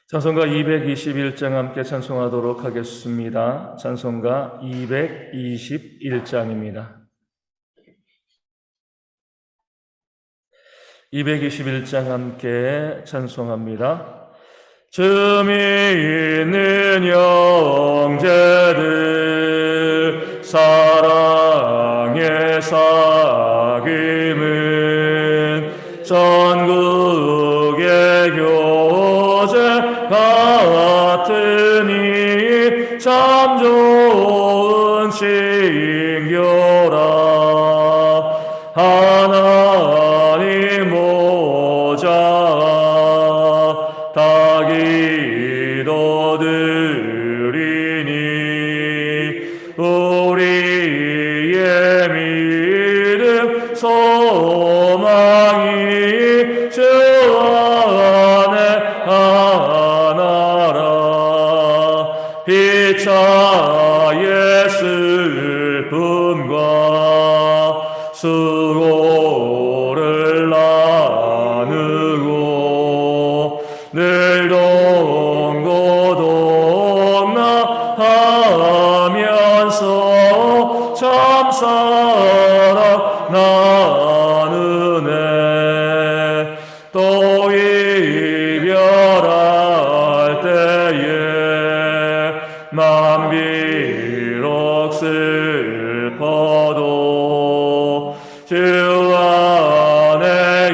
찬송가 221장 함께 찬송하도록 하겠습니다. 찬송가 221장입니다. 221장 함께 찬송합니다. 쯤이 있는 형제들 사랑의 사귐은 전국의 교제 같으니 참 좋은 신교라. 하나님 모자 다 기도드리니 우리의 믿음 소망이 주 안에 하나라. 피차의 슬픔과 수고를 나누고 늘 동고동락하면서 참 사랑 나누네. 또 이별할 때에 맘 비록 슬퍼도 주 안에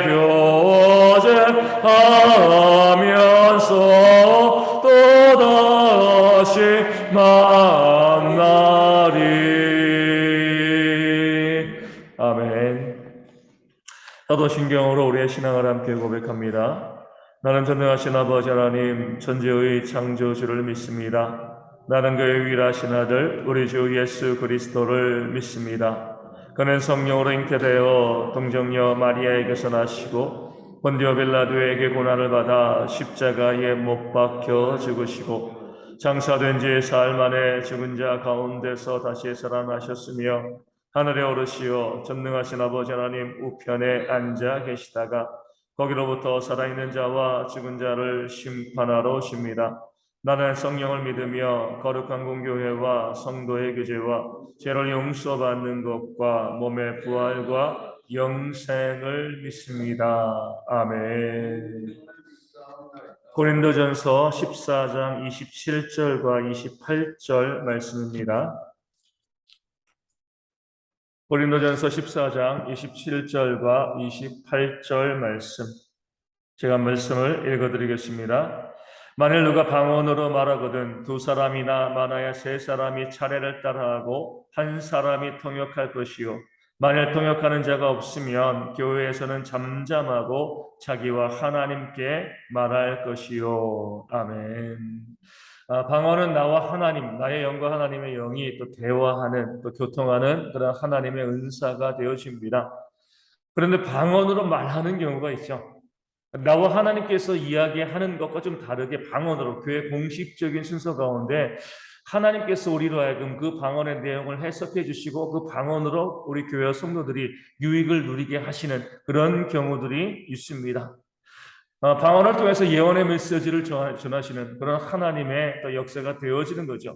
교제하면서 또다시 만나리. 아멘. 사도신경으로 우리의 신앙을 함께 고백합니다. 나는 전능하신 아버지 하나님 천지의 창조주를 믿습니다. 나는 그의 유일하신 아들 우리 주 예수 그리스도를 믿습니다. 그는 성령으로 잉태되어 동정녀 마리아에게서 나시고 본디오 빌라도에게 고난을 받아 십자가에 못 박혀 죽으시고 장사된 지 사흘 만에 죽은 자 가운데서 다시 살아나셨으며 하늘에 오르시어 전능하신 아버지 하나님 우편에 앉아 계시다가 거기로부터 살아있는 자와 죽은 자를 심판하러 오십니다. 나는 성령을 믿으며 거룩한 공교회와 성도의 교제와 죄를 용서받는 것과 몸의 부활과 영생을 믿습니다. 아멘. 고린도전서 14장 27절과 28절 말씀입니다. 고린도전서 14장 27절과 28절 말씀, 제가 말씀을 읽어드리겠습니다. 만일 누가 방언으로 말하거든 두 사람이나 많아야 세 사람이 차례를 따라하고 한 사람이 통역할 것이요 만일 통역하는 자가 없으면 교회에서는 잠잠하고 자기와 하나님께 말할 것이요. 아멘. 방언은 나와 하나님, 나의 영과 하나님의 영이 또 대화하는, 또 교통하는 그런 하나님의 은사가 되어집니다. 그런데 방언으로 말하는 경우가 있죠. 나와 하나님께서 이야기하는 것과 좀 다르게 방언으로 교회 공식적인 순서 가운데 하나님께서 우리로 하여금 그 방언의 내용을 해석해 주시고 그 방언으로 우리 교회 성도들이 유익을 누리게 하시는 그런 경우들이 있습니다. 방언을 통해서 예언의 메시지를 전하시는 그런 하나님의 또 역사가 되어지는 거죠.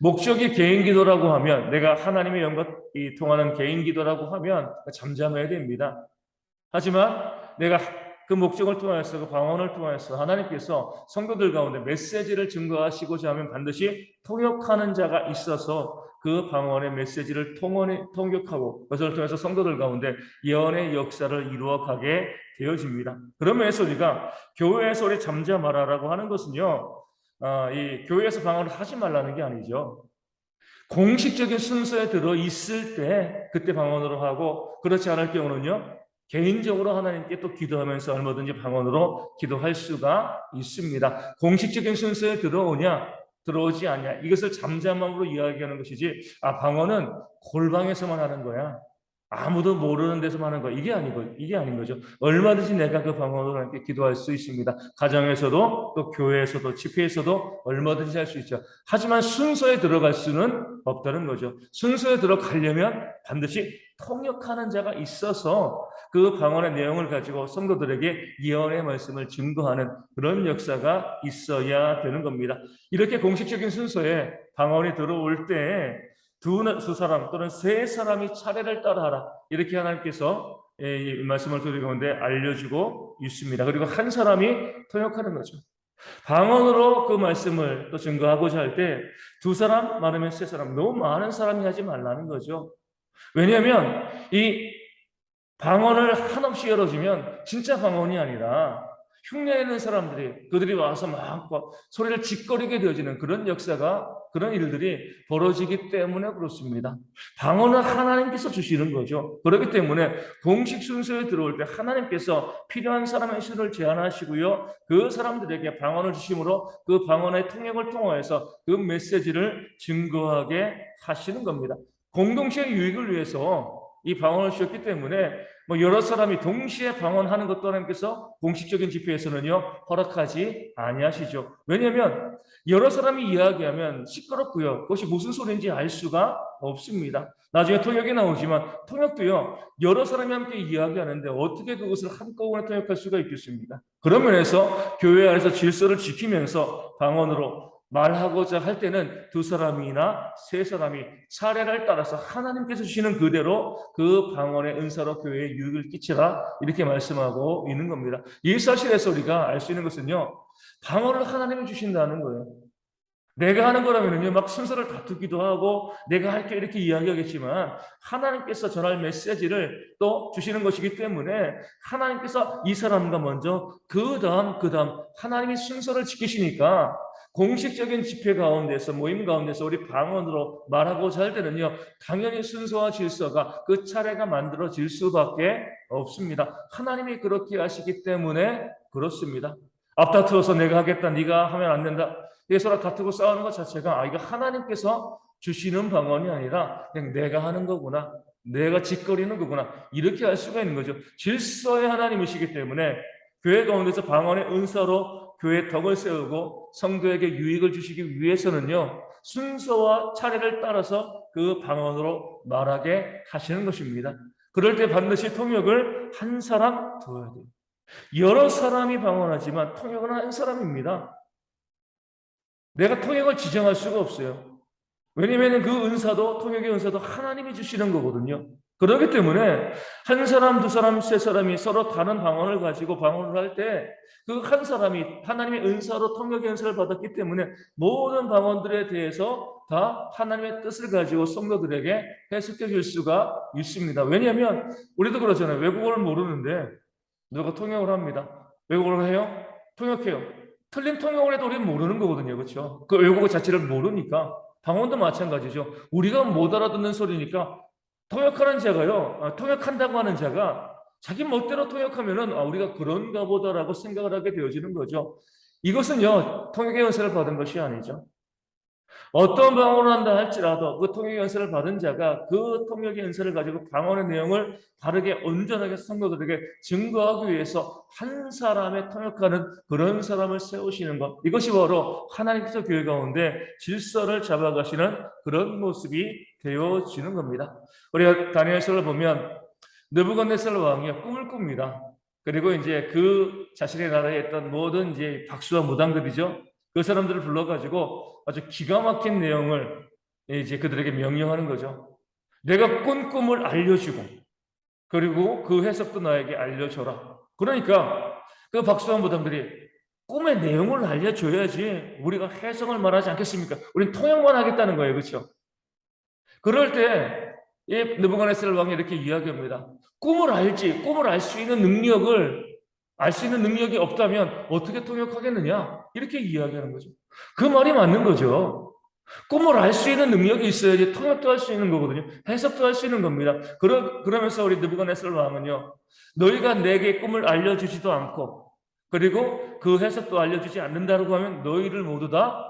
목적이 개인 기도라고 하면, 내가 하나님의 영과 통하는 개인 기도라고 하면 잠잠해야 됩니다. 하지만 내가 그 목적을 통해서, 그 방언을 통해서 하나님께서 성도들 가운데 메시지를 증거하시고자 하면 반드시 통역하는 자가 있어서 그 방언의 메시지를 통역하고 그것을 통해서 성도들 가운데 예언의 역사를 이루어가게 되어집니다. 그런 면에서 우리가 교회에서 우리 잠잠하라라고 하는 것은요, 이 교회에서 방언을 하지 말라는 게 아니죠. 공식적인 순서에 들어 있을 때 그때 방언으로 하고, 그렇지 않을 경우는요 개인적으로 하나님께 또 기도하면서 얼마든지 방언으로 기도할 수가 있습니다. 공식적인 순서에 들어오지 않냐, 이것을 잠잠함으로 이야기하는 것이지, 방언은 골방에서만 하는 거야, 아무도 모르는 데서만 하는 거야, 이게 아닌 거죠. 얼마든지 내가 그 방언으로 하나님께 기도할 수 있습니다. 가정에서도 또 교회에서도 집회에서도 얼마든지 할 수 있죠. 하지만 순서에 들어갈 수는 없다는 거죠. 순서에 들어가려면 반드시 통역하는 자가 있어서 그 방언의 내용을 가지고 성도들에게 예언의 말씀을 증거하는 그런 역사가 있어야 되는 겁니다. 이렇게 공식적인 순서에 방언이 들어올 때 두 사람 또는 세 사람이 차례를 따라하라. 이렇게 하나님께서 이 말씀을 드리는 가운데 알려주고 있습니다. 그리고 한 사람이 통역하는 거죠. 방언으로 그 말씀을 또 증거하고자 할 때 두 사람 많으면 세 사람, 너무 많은 사람이 하지 말라는 거죠. 왜냐하면 이 방언을 한없이 열어주면 진짜 방언이 아니라 흉내내는 사람들이 그들이 와서 막 소리를 짓거리게 되어지는 그런 역사가 그런 일들이 벌어지기 때문에 그렇습니다. 방언은 하나님께서 주시는 거죠. 그렇기 때문에 공식 순서에 들어올 때 하나님께서 필요한 사람의 수를 제안하시고요. 그 사람들에게 방언을 주심으로 그 방언의 통역을 통하여서 그 메시지를 증거하게 하시는 겁니다. 공동체의 유익을 위해서 이 방언을 주셨기 때문에 여러 사람이 동시에 방언하는 것도 하나님께서 공식적인 집회에서는요 허락하지 아니하시죠. 왜냐하면 여러 사람이 이야기하면 시끄럽고요. 그것이 무슨 소리인지 알 수가 없습니다. 나중에 통역이 나오지만 통역도요 여러 사람이 함께 이야기하는데 어떻게 그것을 한꺼번에 통역할 수가 있겠습니까? 그런 면에서 교회 안에서 질서를 지키면서 방언으로 말하고자 할 때는 두 사람이나 세 사람이 차례를 따라서 하나님께서 주시는 그대로 그 방언의 은사로 교회에 유익을 끼치라 이렇게 말씀하고 있는 겁니다. 이 사실에서 우리가 알 수 있는 것은요 방언을 하나님이 주신다는 거예요. 내가 하는 거라면요 막 순서를 다투기도 하고 내가 할게 이렇게 이야기하겠지만 하나님께서 전할 메시지를 또 주시는 것이기 때문에 하나님께서 이 사람과 먼저 그 다음 하나님이 순서를 지키시니까 공식적인 집회 가운데서 모임 가운데서 우리 방언으로 말하고자 할 때는요 당연히 순서와 질서가 그 차례가 만들어질 수밖에 없습니다. 하나님이 그렇게 하시기 때문에 그렇습니다. 앞다투어서 내가 하겠다 네가 하면 안 된다 서로 다투고 싸우는 것 자체가 이거 하나님께서 주시는 방언이 아니라 그냥 내가 하는 거구나 내가 짓거리는 거구나 이렇게 할 수가 있는 거죠. 질서의 하나님이시기 때문에 교회 가운데서 방언의 은사로 교회의 덕을 세우고 성도에게 유익을 주시기 위해서는요 순서와 차례를 따라서 그 방언으로 말하게 하시는 것입니다. 그럴 때 반드시 통역을 한 사람 두어야 돼요. 여러 사람이 방언하지만 통역은 한 사람입니다. 내가 통역을 지정할 수가 없어요. 왜냐하면 그 은사도 통역의 은사도 하나님이 주시는 거거든요. 그렇기 때문에 한 사람, 두 사람, 세 사람이 서로 다른 방언을 가지고 방언을 할 때 그 한 사람이 하나님의 은사로 통역의 은사를 받았기 때문에 모든 방언들에 대해서 다 하나님의 뜻을 가지고 성도들에게 해석해 줄 수가 있습니다. 왜냐하면 우리도 그렇잖아요. 외국어를 모르는데 누가 통역을 합니다. 외국어를 해요? 통역해요. 틀린 통역을 해도 우리는 모르는 거거든요. 그렇죠? 그 외국어 자체를 모르니까 방언도 마찬가지죠. 우리가 못 알아듣는 소리니까 통역하는 자가요. 통역한다고 하는 자가 자기 멋대로 통역하면은 우리가 그런가 보다라고 생각을 하게 되어지는 거죠. 이것은요. 통역의 은사를 받은 것이 아니죠. 어떤 방언을 한다 할지라도 그 통역의 은사를 받은 자가 그 통역의 은사를 가지고 방언의 내용을 바르게 온전하게 성도들에게 증거하기 위해서 한 사람의 통역하는 그런 사람을 세우시는 것, 이것이 바로 하나님께서 교회 가운데 질서를 잡아가시는 그런 모습이 되어지는 겁니다. 우리가 다니엘서를 보면 느부갓네살 왕이 꿈을 꿉니다. 그리고 이제 그 자신의 나라에 있던 모든 이제 박수와 무당들이죠. 그 사람들을 불러가지고 아주 기가 막힌 내용을 이제 그들에게 명령하는 거죠. 내가 꾼 꿈을 알려주고 그리고 그 해석도 나에게 알려줘라. 그러니까 그 박수와 무당들이 꿈의 내용을 알려줘야지 우리가 해석을 말하지 않겠습니까? 우린 통역만 하겠다는 거예요. 그렇죠? 그럴 때 이 느부갓네살 왕이 이렇게 이야기합니다. 꿈을 알지, 꿈을 알 수 있는 능력이 없다면 어떻게 통역하겠느냐? 이렇게 이야기하는 거죠. 그 말이 맞는 거죠. 꿈을 알 수 있는 능력이 있어야지 통역도 할 수 있는 거거든요. 해석도 할 수 있는 겁니다. 그러면서 우리 느부갓네살 왕은요, 너희가 내게 꿈을 알려주지도 않고, 그리고 그 해석도 알려주지 않는다고 하면 너희를 모두 다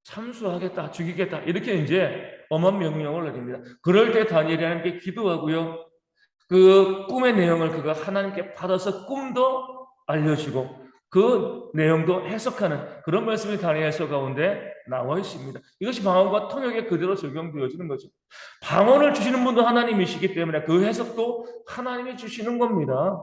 참수하겠다, 죽이겠다, 이렇게 이제 엄한 명령을 내립니다. 그럴 때 다니엘이 하나님께 기도하고요, 그 꿈의 내용을 그가 하나님께 받아서 꿈도 알려주고 그 내용도 해석하는 그런 말씀이 다니엘서 가운데 나와 있습니다. 이것이 방언과 통역에 그대로 적용되어지는 거죠. 방언을 주시는 분도 하나님이시기 때문에 그 해석도 하나님이 주시는 겁니다.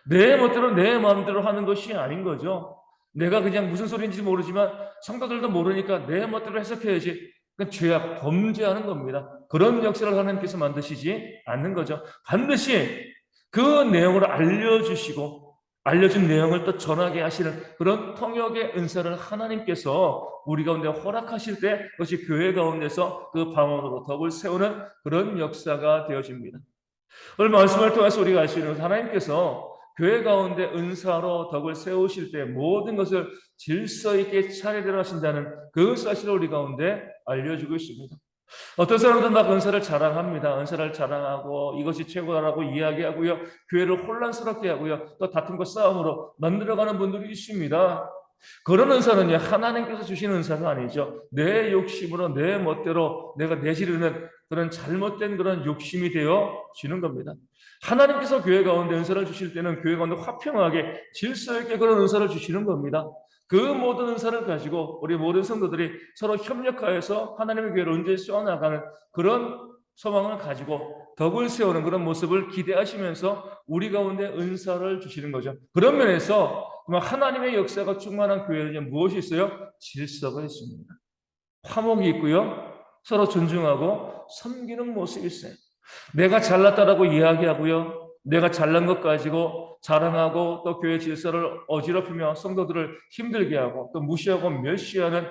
내 멋대로 내 마음대로 하는 것이 아닌 거죠. 내가 그냥 무슨 소리인지 모르지만 성도들도 모르니까 내 멋대로 해석해야지. 그건 죄악, 범죄하는 겁니다. 그런 역사를 하나님께서 만드시지 않는 거죠. 반드시 그 내용을 알려주시고 알려준 내용을 또 전하게 하시는 그런 통역의 은사를 하나님께서 우리 가운데 허락하실 때 그것이 교회 가운데서 그 방언으로 덕을 세우는 그런 역사가 되어집니다. 오늘 말씀을 통해서 우리가 알 수 있는 것은 하나님께서 교회 가운데 은사로 덕을 세우실 때 모든 것을 질서 있게 차례대로 하신다는 그 사실을 우리 가운데 알려주고 있습니다. 어떤 사람들은 막 은사를 자랑합니다. 은사를 자랑하고 이것이 최고다라고 이야기하고요. 교회를 혼란스럽게 하고요. 또 다툼과 싸움으로 만들어가는 분들이 있습니다. 그런 은사는요, 하나님께서 주시는 은사가 아니죠. 내 욕심으로 내 멋대로 내가 내지르는 그런 잘못된 그런 욕심이 되어지는 겁니다. 하나님께서 교회 가운데 은사를 주실 때는 교회 가운데 화평하게 질서 있게 그런 은사를 주시는 겁니다. 그 모든 은사를 가지고 우리 모든 성도들이 서로 협력하여서 하나님의 교회를 언제 쏘아나가는 그런 소망을 가지고 덕을 세우는 그런 모습을 기대하시면서 우리 가운데 은사를 주시는 거죠. 그런 면에서 하나님의 역사가 충만한 교회는 무엇이 있어요? 질서가 있습니다. 화목이 있고요. 서로 존중하고 섬기는 모습이 있어요. 내가 잘났다라고 이야기하고요. 내가 잘난 것 가지고 자랑하고 또 교회 질서를 어지럽히며 성도들을 힘들게 하고 또 무시하고 멸시하는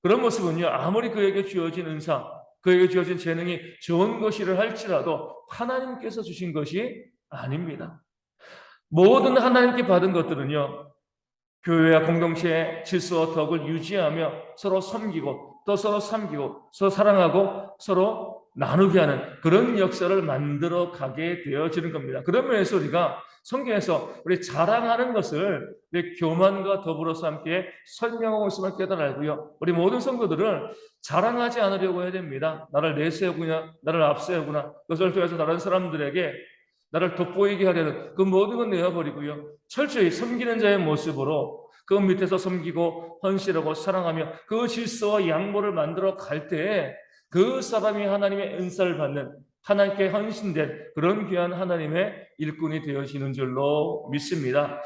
그런 모습은요. 아무리 그에게 주어진 은사, 그에게 주어진 재능이 좋은 것이라 할지라도 하나님께서 주신 것이 아닙니다. 모든 하나님께 받은 것들은요. 교회와 공동체의 질서와 덕을 유지하며 서로 섬기고 또 서로 섬기고 서로 사랑하고 서로 나누게 하는 그런 역사를 만들어 가게 되어지는 겁니다. 그런 면에서 우리가 성경에서 우리 자랑하는 것을 우리 교만과 더불어서 함께 설명하고 있음을 깨달아 알고요. 우리 모든 성도들은 자랑하지 않으려고 해야 됩니다. 나를 내세우구나, 나를 앞세우구나, 그것을 통해서 다른 사람들에게 나를 돋보이게 하려는 그 모든 건 내어버리고요. 철저히 섬기는 자의 모습으로 그 밑에서 섬기고 헌신하고 사랑하며 그 질서와 양보를 만들어 갈 때에 그 사람이 하나님의 은사를 받는 하나님께 헌신된 그런 귀한 하나님의 일꾼이 되어지는 줄로 믿습니다.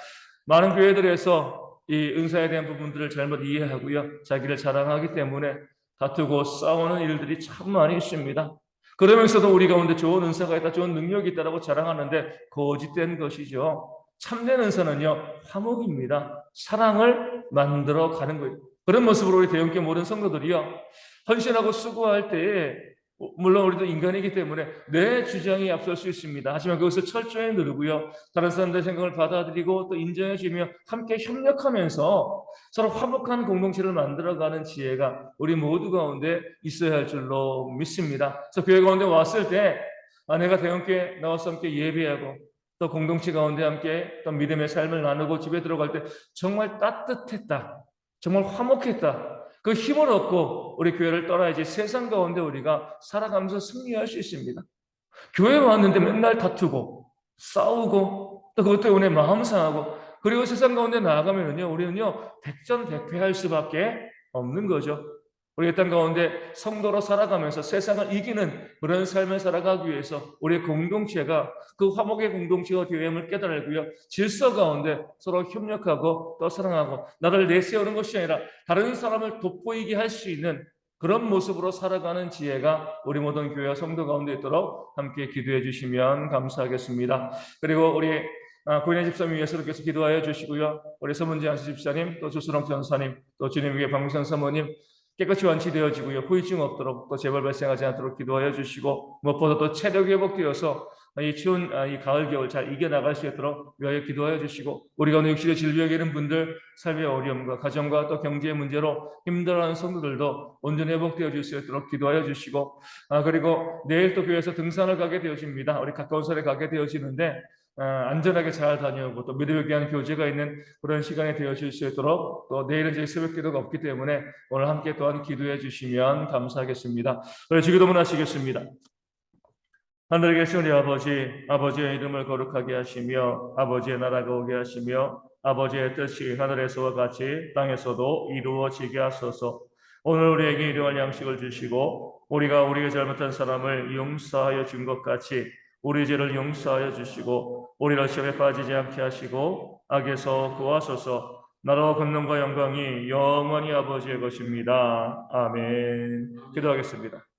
많은 교회들에서 이 은사에 대한 부분들을 잘못 이해하고요. 자기를 자랑하기 때문에 다투고 싸우는 일들이 참 많이 있습니다. 그러면서도 우리 가운데 좋은 은사가 있다, 좋은 능력이 있다라고 자랑하는데 거짓된 것이죠. 참된 은사는요, 화목입니다. 사랑을 만들어 가는 거예요. 그런 모습으로 우리 대형교 모든 성도들이요, 헌신하고 수고할 때에 물론 우리도 인간이기 때문에 내 주장이 앞설 수 있습니다. 하지만 그것을 철저히 누르고요. 다른 사람들의 생각을 받아들이고 또 인정해주며 함께 협력하면서 서로 화목한 공동체를 만들어가는 지혜가 우리 모두 가운데 있어야 할 줄로 믿습니다. 그래서 교회 가운데 왔을 때 내가 대형교회 나와서 함께 예배하고 또 공동체 가운데 함께 또 믿음의 삶을 나누고 집에 들어갈 때 정말 따뜻했다. 정말 화목했다. 그 힘을 얻고 우리 교회를 떠나야지 세상 가운데 우리가 살아가면서 승리할 수 있습니다. 교회 왔는데 맨날 다투고 싸우고 또 그것 때문에 마음 상하고 그리고 세상 가운데 나아가면은요 우리는요 백전백패할 수밖에 없는 거죠. 우리의 땅 가운데 성도로 살아가면서 세상을 이기는 그런 삶을 살아가기 위해서 우리의 공동체가 그 화목의 공동체가 되어야 함을 깨달고요. 질서 가운데 서로 협력하고 또 사랑하고 나를 내세우는 것이 아니라 다른 사람을 돋보이게 할 수 있는 그런 모습으로 살아가는 지혜가 우리 모든 교회와 성도 가운데 있도록 함께 기도해 주시면 감사하겠습니다. 그리고 우리 고인의 집사님 위해서도 계속 기도하여 주시고요. 우리 서문지 안수 집사님, 또 조수롱 전사님, 또 주님에게 박무선 사모님 깨끗이 완치되어지고요. 후유증 없도록 또 재발 발생하지 않도록 기도하여 주시고 무엇보다 또 체력 회복되어서 이 추운 이 가을 겨울 잘 이겨나갈 수 있도록 위하여 기도하여 주시고 우리가 오늘 육신의 질병에 있는 분들 삶의 어려움과 가정과 또 경제의 문제로 힘들어하는 성도들도 온전히 회복되어 줄 수 있도록 기도하여 주시고 그리고 내일 또 교회에서 등산을 가게 되어집니다. 우리 가까운 산에 가게 되어지는데 안전하게 잘 다녀오고 또 믿음에 대한 교제가 있는 그런 시간이 되어질 수 있도록 또 내일은 제 새벽 기도가 없기 때문에 오늘 함께 또한 기도해 주시면 감사하겠습니다. 우리 주기도문 하시겠습니다. 하늘에 계신 우리 아버지, 아버지의 이름을 거룩하게 하시며 아버지의 나라가 오게 하시며 아버지의 뜻이 하늘에서와 같이 땅에서도 이루어지게 하소서. 오늘 우리에게 일용할 양식을 주시고 우리가 우리에게 잘못한 사람을 용서하여 준 것 같이 우리 죄를 용서하여 주시고 우리를 시험에 빠지지 않게 하시고 악에서 구하소서. 나라와 권능과 영광이 영원히 아버지의 것입니다. 아멘. 기도하겠습니다.